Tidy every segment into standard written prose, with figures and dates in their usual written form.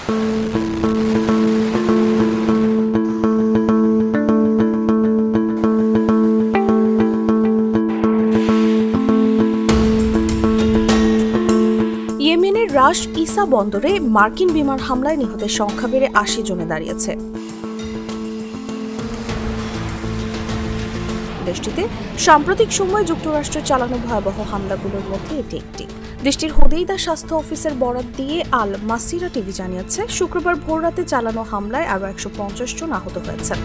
ইয়েমেনের রাস ইসা বন্দরে মার্কিন বিমান হামলায় নিহতের সংখ্যা বেড়ে ৮০ জনে দাঁড়িয়েছে। দেশটিতে সাম্প্রতিক সময়ে যুক্তরাষ্ট্রের চালানো ভয়াবহ হামলাগুলোর মধ্যে এটি একটি। দেশটির হোদেইদা স্বাস্থ্য অফিসের বরাত দিয়ে আল মাসিরা টিভি জানিয়েছে, শুক্রবার ভোররাতে চালানো হামলায় আরও ১৫০ জন আহত হয়েছেন।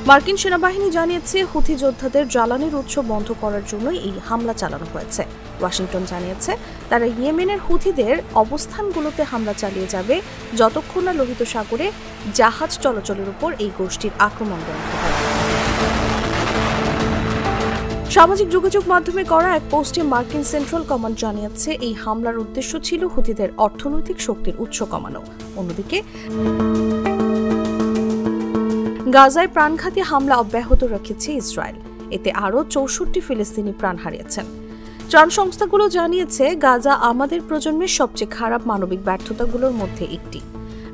মার্কিন সেনাবাহিনী জানিয়েছে, হুথি যোদ্ধাদের জ্বালানির উৎস বন্ধ করার জন্য এই হামলা চালানো হয়েছে। ওয়াশিংটন জানিয়েছে, তারা ইয়েমেনের হুথিদের অবস্থানগুলোতে হামলা চালিয়ে যাবে যতক্ষণ না লোহিত সাগরে জাহাজ চলাচলের উপর এই গোষ্ঠীর আক্রমণ বন্ধ হয়। সামাজিক যোগাযোগ মাধ্যমে করা এক পোস্টে মার্কিন সেন্ট্রাল কমান্ড জানিয়েছে, এই হামলার উদ্দেশ্য ছিল হুথিদের অর্থনৈতিক শক্তির উৎস কমানো। অন্যদিকে গাজায় প্রাণঘাতী হামলা অব্যাহত রেখেছে ইসরায়েল। এতে আরও ৬৪ ফিলিস্তিনি প্রাণ হারিয়েছেন। ত্রাণ সংস্থাগুলো জানিয়েছে, গাজা আমাদের প্রজন্মের সবচেয়ে খারাপ মানবিক ব্যর্থতাগুলোর মধ্যে একটি।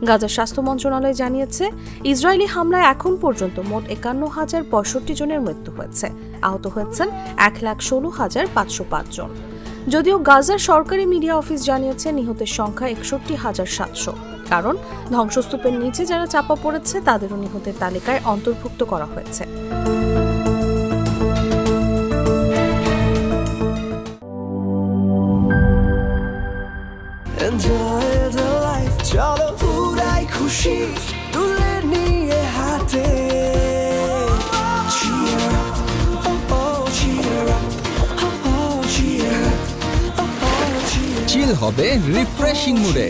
গাজা স্বাস্থ্য মন্ত্রণালয় জানিয়েছে, ইসরায়েলি হামলায় এখন পর্যন্ত মোট ৫১,০৬৫ জনের মৃত্যু হয়েছে। আহত হয়েছেন ১,১৬,৫০৫ জন। যদিও গাজার সরকারি মিডিয়া অফিস জানিয়েছে, নিহতের সংখ্যা ৬১,৭০০। কারণ ধ্বংসস্তূপের নিচে যারা চাপা পড়েছে তাদেরও নিহতের তালিকায় অন্তর্ভুক্ত করা হয়েছে। চিল হবে রিফ্রেশিং মুডে।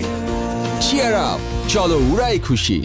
চিয়ার আপ, চলো উড়াই খুশি।